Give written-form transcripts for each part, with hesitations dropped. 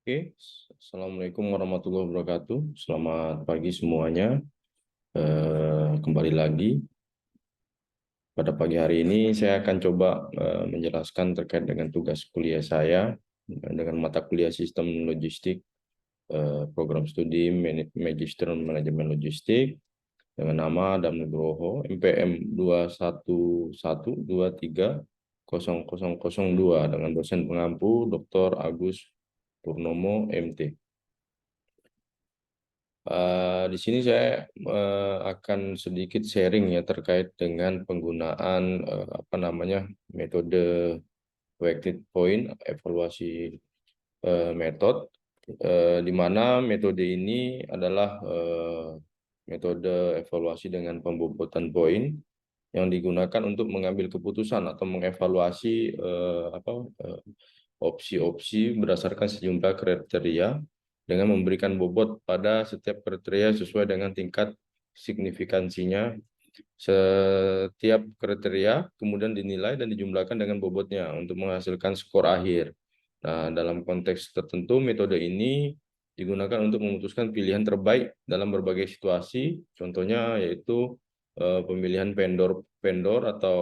Oke, Assalamualaikum warahmatullahi wabarakatuh. Selamat pagi semuanya. Kembali lagi pada pagi hari ini saya akan coba menjelaskan terkait dengan tugas kuliah saya dengan mata kuliah Sistem Logistik, program studi Magister Manajemen Logistik dengan nama Adam Nugroho, MPM 211230002 dengan dosen pengampu Dr. Agus Purnomo, MT. Di sini saya akan sedikit sharing ya terkait dengan penggunaan metode weighted point evaluasi metode, di mana metode ini adalah metode evaluasi dengan pembobotan poin yang digunakan untuk mengambil keputusan atau mengevaluasi opsi-opsi berdasarkan sejumlah kriteria dengan memberikan bobot pada setiap kriteria sesuai dengan tingkat signifikansinya. Setiap kriteria kemudian dinilai dan dijumlahkan dengan bobotnya untuk menghasilkan skor akhir. Nah, dalam konteks tertentu, metode ini digunakan untuk memutuskan pilihan terbaik dalam berbagai situasi. Contohnya yaitu pemilihan vendor atau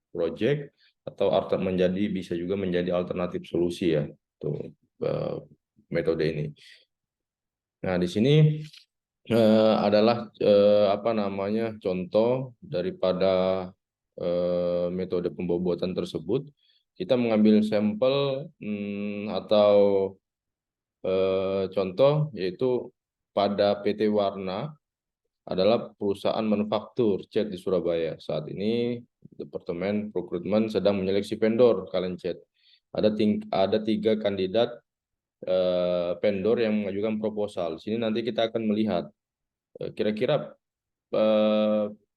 project atau bisa juga menjadi alternatif solusi ya untuk metode ini. Nah, di sini adalah contoh daripada metode pembobotan tersebut. Kita mengambil sampel atau contoh yaitu pada PT Warna adalah perusahaan manufaktur cat di Surabaya. Saat ini Departemen Procurement sedang menyeleksi vendor kaleng cat. Ada 3 kandidat vendor yang mengajukan proposal. Di sini nanti kita akan melihat kira-kira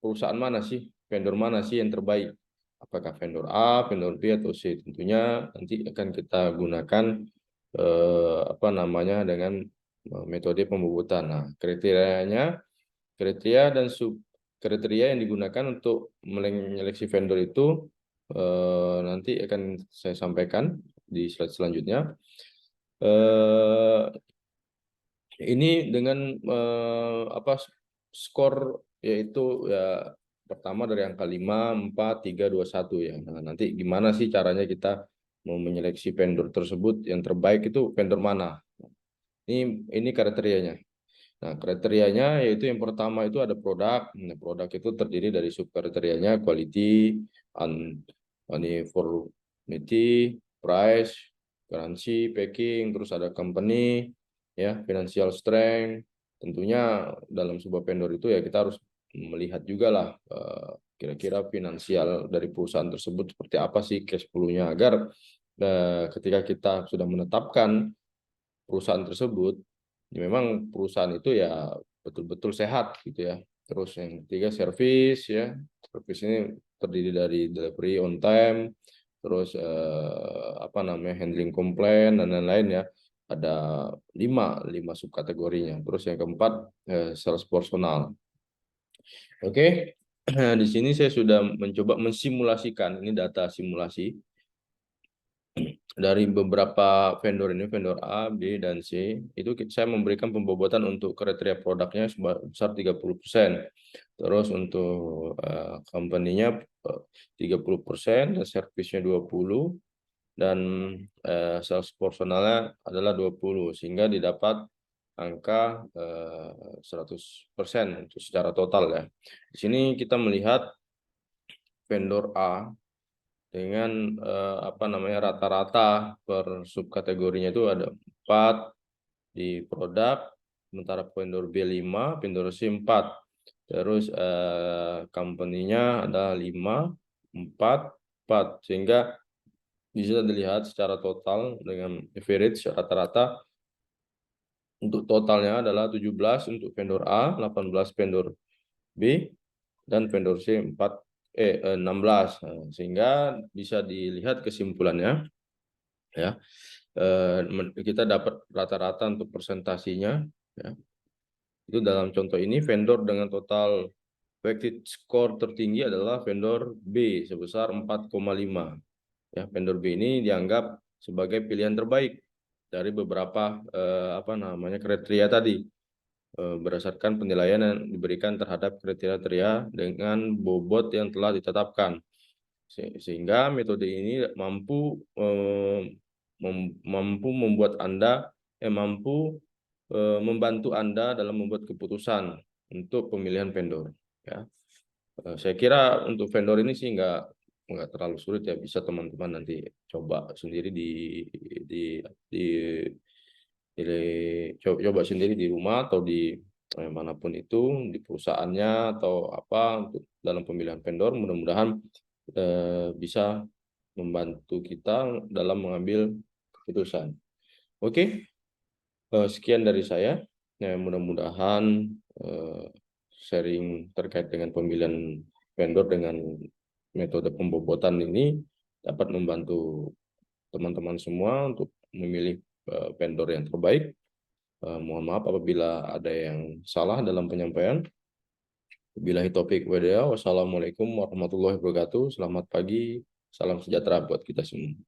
perusahaan mana sih, vendor mana sih yang terbaik? Apakah vendor A, vendor B, atau C? Tentunya nanti akan kita gunakan dengan metode pembobotan. Nah, kriteria dan sub kriteria yang digunakan untuk menyeleksi vendor itu nanti akan saya sampaikan di slide selanjutnya. Ini dengan skor yaitu ya pertama dari angka 5, 4, 3, 2, 1 ya. Nah, nanti gimana sih caranya kita mau menyeleksi vendor tersebut yang terbaik itu vendor mana? Ini kriterianya. Nah, kriterianya yaitu yang pertama itu ada produk. Nah, produk itu terdiri dari subkriterianya quality, uniformity, price, garansi, packing, terus ada company, ya, financial strength. Tentunya dalam sebuah vendor itu ya kita harus melihat juga lah kira-kira finansial dari perusahaan tersebut seperti apa sih cash flow-nya agar ketika kita sudah menetapkan perusahaan tersebut, ya memang perusahaan itu ya betul-betul sehat gitu ya. Terus yang ketiga service ya, service ini terdiri dari delivery on time, terus handling komplain dan lain-lain ya. Ada lima subkategorinya. Terus yang keempat sales personal. Oke, di sini saya sudah mencoba mensimulasikan, ini data simulasi dari beberapa vendor ini, vendor A, B, dan C, itu saya memberikan pembobotan untuk kriteria produknya sebesar 30%. Terus untuk company-nya 30%, dan servisnya 20%, dan sales personalnya adalah 20%, sehingga didapat angka 100% untuk secara total ya. Di sini kita melihat vendor A dengan rata-rata per subkategorinya itu ada 4 di produk, sementara vendor B 5, vendor C 4. Terus company-nya ada 5, 4, 4, sehingga bisa dilihat secara total dengan average rata-rata untuk totalnya adalah 17 untuk vendor A, 18 vendor B, dan vendor C 16. Nah, sehingga bisa dilihat kesimpulannya ya. Kita dapat rata-rata untuk persentasinya ya. Itu dalam contoh ini vendor dengan total weighted score tertinggi adalah vendor B sebesar 4,5. Ya, vendor B ini dianggap sebagai pilihan terbaik dari beberapa kriteria tadi. Berdasarkan penilaian yang diberikan terhadap kriteria dengan bobot yang telah ditetapkan. Sehingga metode ini mampu membuat membantu Anda dalam membuat keputusan untuk pemilihan vendor. Ya. Saya kira untuk vendor ini sih nggak terlalu sulit ya, bisa teman-teman nanti coba sendiri di coba sendiri di rumah atau di manapun itu, di perusahaannya atau apa, untuk dalam pemilihan vendor. Mudah-mudahan bisa membantu kita dalam mengambil keputusan. Oke, sekian dari saya. Mudah-mudahan sharing terkait dengan pemilihan vendor dengan metode pembobotan ini dapat membantu teman-teman semua untuk memilih vendor yang terbaik. Mohon maaf apabila ada yang salah dalam penyampaian. Billahi taufik wal hidayah. Wassalamualaikum warahmatullahi wabarakatuh. Selamat pagi, salam sejahtera buat kita semua.